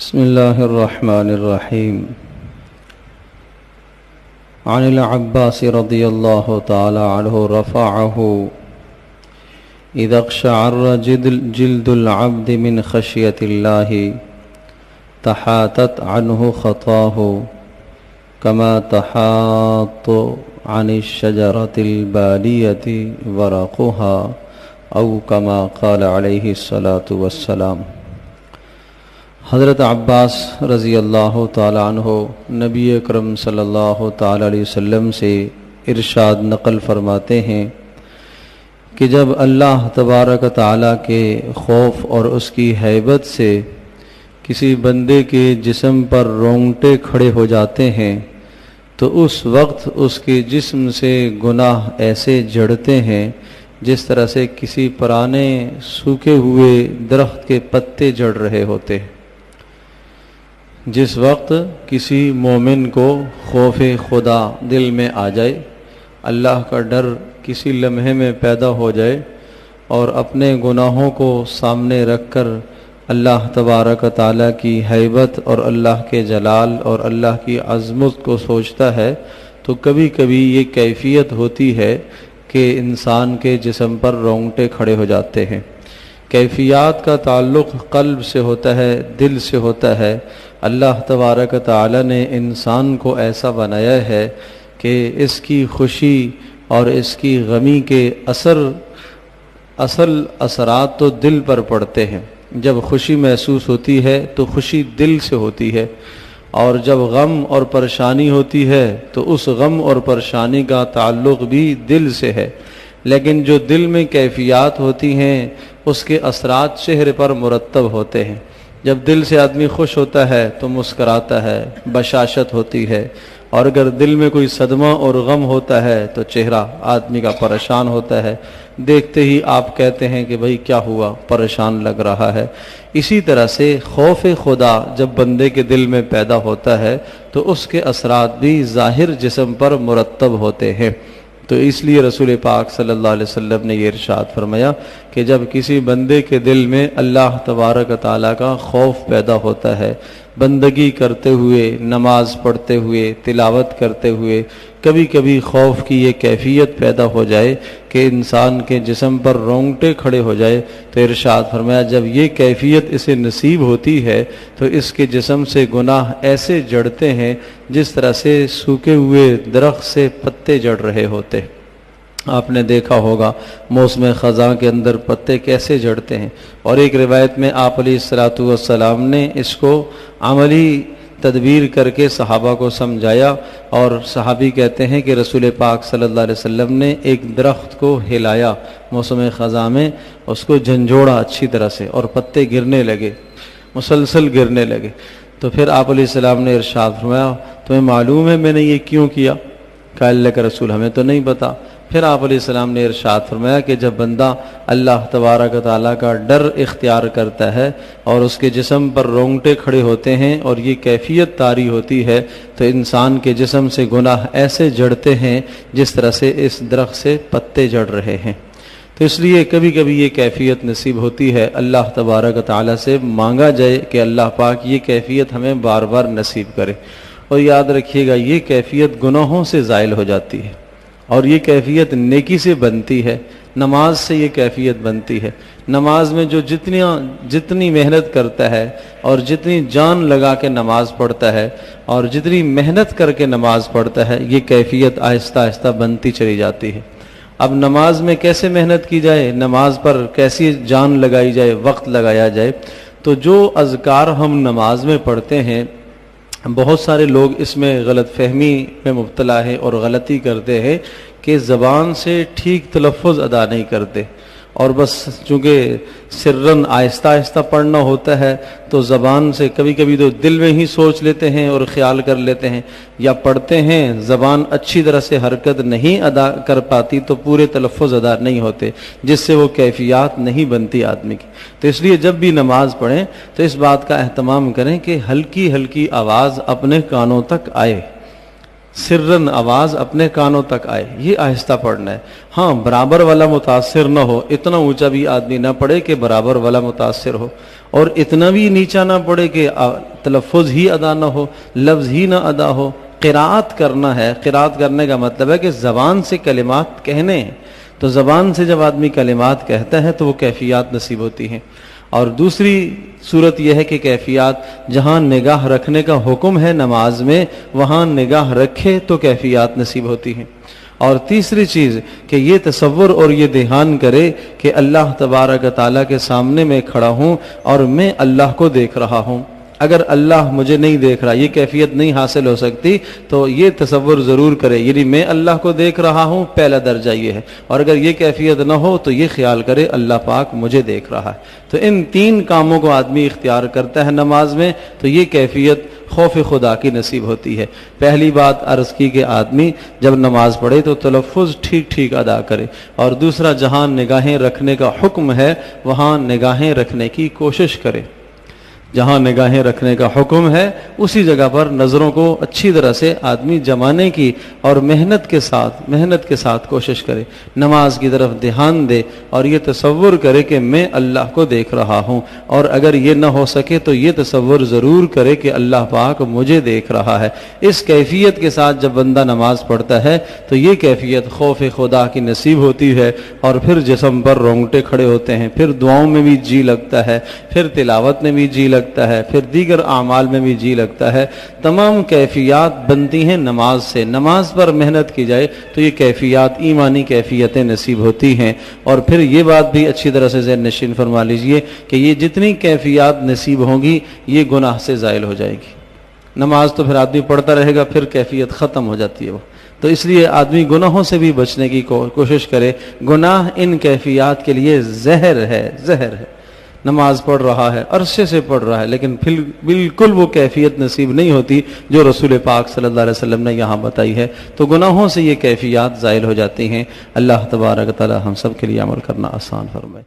بسم الله الرحمن الرحيم. عن العباس رضي الله تعالى عنه رفعه: إذا اقشعر جلد العبد من خشية الله تحاتت عنه خطاه كما تحاط عن الشجرة البالية ورقها أو كما قال عليه الصلاة والسلام. حضرت عباس رضی اللہ تعالیٰ عنہ نبی اکرم صلی اللہ تعالیٰ علیہ وسلم سے ارشاد نقل فرماتے ہیں کہ جب اللہ تبارک تعالیٰ کے خوف اور اس کی ہیبت سے کسی بندے کے جسم پر رونگٹے کھڑے ہو جاتے ہیں تو اس وقت اس کے جسم سے گناہ ایسے جڑتے ہیں جس طرح سے کسی پرانے سوکھے ہوئے درخت کے پتے جڑ رہے ہوتے ہیں. جس وقت کسی مومن کو خوف خدا دل میں آ جائے، اللہ کا ڈر کسی لمحے میں پیدا ہو جائے اور اپنے گناہوں کو سامنے رکھ کر اللہ تبارک تعالیٰ کی ہیبت اور اللہ کے جلال اور اللہ کی عظمت کو سوچتا ہے تو کبھی کبھی یہ کیفیت ہوتی ہے کہ انسان کے جسم پر رونگٹے کھڑے ہو جاتے ہیں. کیفیات کا تعلق قلب سے ہوتا ہے، دل سے ہوتا ہے. اللہ تبارک تعالیٰ نے انسان کو ایسا بنایا ہے کہ اس کی خوشی اور اس کی غمی کے اصل اثرات تو دل پر پڑتے ہیں. جب خوشی محسوس ہوتی ہے تو خوشی دل سے ہوتی ہے، اور جب غم اور پریشانی ہوتی ہے تو اس غم اور پریشانی کا تعلق بھی دل سے ہے. لیکن جو دل میں کیفیات ہوتی ہیں اس کے اثرات چہرے پر مرتب ہوتے ہیں. جب دل سے آدمی خوش ہوتا ہے تو مسکراتا ہے، بشاشت ہوتی ہے، اور اگر دل میں کوئی صدمہ اور غم ہوتا ہے تو چہرہ آدمی کا پریشان ہوتا ہے. دیکھتے ہی آپ کہتے ہیں کہ بھئی کیا ہوا، پریشان لگ رہا ہے. اسی طرح سے خوف خدا جب بندے کے دل میں پیدا ہوتا ہے تو اس کے اثرات بھی ظاہر جسم پر مرتب ہوتے ہیں. تو اس لیے رسول پاک صلی اللہ علیہ وسلم نے یہ ارشاد فرمایا کہ جب کسی بندے کے دل میں اللہ تبارک تعالیٰ کا خوف پیدا ہوتا ہے، بندگی کرتے ہوئے، نماز پڑھتے ہوئے، تلاوت کرتے ہوئے کبھی کبھی خوف کی یہ کیفیت پیدا ہو جائے کہ انسان کے جسم پر رونگٹے کھڑے ہو جائے، تو ارشاد فرمایا جب یہ کیفیت اسے نصیب ہوتی ہے تو اس کے جسم سے گناہ ایسے جڑتے ہیں جس طرح سے سوکھے ہوئے درخت سے پتے جڑ رہے ہوتے ہیں. آپ نے دیکھا ہوگا موسم خزاں کے اندر پتے کیسے جڑتے ہیں. اور ایک روایت میں آپ علیہ الصلوۃ والسلام نے اس کو عملی تدبیر کر کے صحابہ کو سمجھایا، اور صحابی کہتے ہیں کہ رسول پاک صلی اللہ علیہ وسلم نے ایک درخت کو ہلایا موسم خزاں میں، اس کو جھنجھوڑا اچھی طرح سے اور پتے گرنے لگے، مسلسل گرنے لگے. تو پھر آپ علیہ السلام نے ارشاد فرمایا تمہیں معلوم ہے میں نے یہ کیوں کیا؟ کہا اللہ کا رسول ہمیں تو نہیں پتا. پھر آپ علیہ السلام نے ارشاد فرمایا کہ جب بندہ اللہ تبارک تعالیٰ کا ڈر اختیار کرتا ہے اور اس کے جسم پر رونگٹے کھڑے ہوتے ہیں اور یہ کیفیت طاری ہوتی ہے تو انسان کے جسم سے گناہ ایسے جڑتے ہیں جس طرح سے اس درخت سے پتے جڑ رہے ہیں. تو اس لیے کبھی کبھی یہ کیفیت نصیب ہوتی ہے. اللہ تبارک تعالیٰ سے مانگا جائے کہ اللہ پاک یہ کیفیت ہمیں بار بار نصیب کرے. اور یاد رکھیے گا یہ کیفیت گناہوں سے زائل ہو جاتی ہے اور یہ کیفیت نیکی سے بنتی ہے. نماز سے یہ کیفیت بنتی ہے. نماز میں جو جتنی محنت کرتا ہے اور جتنی جان لگا کے نماز پڑھتا ہے اور جتنی محنت کر کے نماز پڑھتا ہے یہ کیفیت آہستہ آہستہ بنتی چلی جاتی ہے. اب نماز میں کیسے محنت کی جائے، نماز پر کیسی جان لگائی جائے، وقت لگایا جائے. تو جو اذکار ہم نماز میں پڑھتے ہیں بہت سارے لوگ اس میں غلط فہمی میں مبتلا ہیں اور غلطی کرتے ہیں کہ زبان سے ٹھیک تلفظ ادا نہیں کرتے، اور بس چونکہ سرن آہستہ آہستہ پڑھنا ہوتا ہے تو زبان سے کبھی کبھی تو دل میں ہی سوچ لیتے ہیں اور خیال کر لیتے ہیں، یا پڑھتے ہیں زبان اچھی طرح سے حرکت نہیں ادا کر پاتی تو پورے تلفظ ادا نہیں ہوتے جس سے وہ کیفیات نہیں بنتی آدمی کی. تو اس لیے جب بھی نماز پڑھیں تو اس بات کا اہتمام کریں کہ ہلکی ہلکی آواز اپنے کانوں تک آئے. سرن آواز اپنے کانوں تک آئے، یہ آہستہ پڑھنا ہے۔ ہاں برابر والا متاثر نہ ہو، اتنا اونچا بھی آدمی نہ پڑھے کہ برابر والا متاثر ہو، اور اتنا بھی نیچا نہ پڑھے کہ تلفظ ہی ادا نہ ہو، لفظ ہی نہ ادا ہو۔ قرات کرنا ہے، قرات کرنے کا مطلب ہے کہ زبان سے کلمات کہنے ہیں، تو زبان سے جب آدمی کلمات کہتا ہے تو وہ کیفیات نصیب ہوتی ہیں۔ اور دوسری صورت یہ ہے کہ کیفیات جہاں نگاہ رکھنے کا حکم ہے نماز میں، وہاں نگاہ رکھے تو کیفیات نصیب ہوتی ہیں۔ اور تیسری چیز کہ یہ تصور اور یہ دھیان کرے کہ اللہ تبارک تعالیٰ کے سامنے میں کھڑا ہوں اور میں اللہ کو دیکھ رہا ہوں۔ اگر اللہ مجھے نہیں دیکھ رہا، یہ کیفیت نہیں حاصل ہو سکتی، تو یہ تصور ضرور کرے، یعنی میں اللہ کو دیکھ رہا ہوں، پہلا درجہ یہ ہے۔ اور اگر یہ کیفیت نہ ہو تو یہ خیال کرے اللہ پاک مجھے دیکھ رہا ہے۔ تو ان تین کاموں کو آدمی اختیار کرتا ہے نماز میں، تو یہ کیفیت خوف خدا کی نصیب ہوتی ہے۔ پہلی بات عرض کی کہ آدمی جب نماز پڑھے تو تلفظ ٹھیک ٹھیک ادا کرے، اور دوسرا جہاں نگاہیں رکھنے کا حکم ہے وہاں نگاہیں رکھنے کی کوشش کرے۔ جہاں نگاہیں رکھنے کا حکم ہے اسی جگہ پر نظروں کو اچھی طرح سے آدمی جمانے کی اور محنت کے ساتھ کوشش کرے، نماز کی طرف دھیان دے اور یہ تصور کرے کہ میں اللہ کو دیکھ رہا ہوں۔ اور اگر یہ نہ ہو سکے تو یہ تصور ضرور کرے کہ اللہ پاک مجھے دیکھ رہا ہے۔ اس کیفیت کے ساتھ جب بندہ نماز پڑھتا ہے تو یہ کیفیت خوف خدا کی نصیب ہوتی ہے، اور پھر جسم پر رونگٹے کھڑے ہوتے ہیں، پھر دعاؤں میں بھی جی لگتا ہے، پھر تلاوت میں بھی جی لگتا ہے، پھر دیگر اعمال میں بھی جی لگتا ہے۔ تمام کیفیات بنتی ہیں نماز سے۔ نماز پر محنت کی جائے تو یہ کیفیات ایمانی کیفیتیں نصیب ہوتی ہیں۔ اور پھر یہ بات بھی اچھی طرح سے ذہن نشین فرما لیجئے کہ یہ جتنی کیفیات نصیب ہوں گی یہ گناہ سے زائل ہو جائے گی۔ نماز تو پھر آدمی پڑھتا رہے گا، پھر کیفیت ختم ہو جاتی ہے وہ، تو اس لیے آدمی گناہوں سے بھی بچنے کی کوشش کرے۔ گناہ ان کیفیات کے لیے زہر ہے، زہر ہے۔ نماز پڑھ رہا ہے، عرصے سے پڑھ رہا ہے، لیکن پھر بالکل وہ کیفیت نصیب نہیں ہوتی جو رسول پاک صلی اللہ علیہ وسلم نے یہاں بتائی ہے، تو گناہوں سے یہ کیفیات زائل ہو جاتی ہیں۔ اللہ تبارک تعالی ہم سب کے لیے عمل کرنا آسان فرمائے۔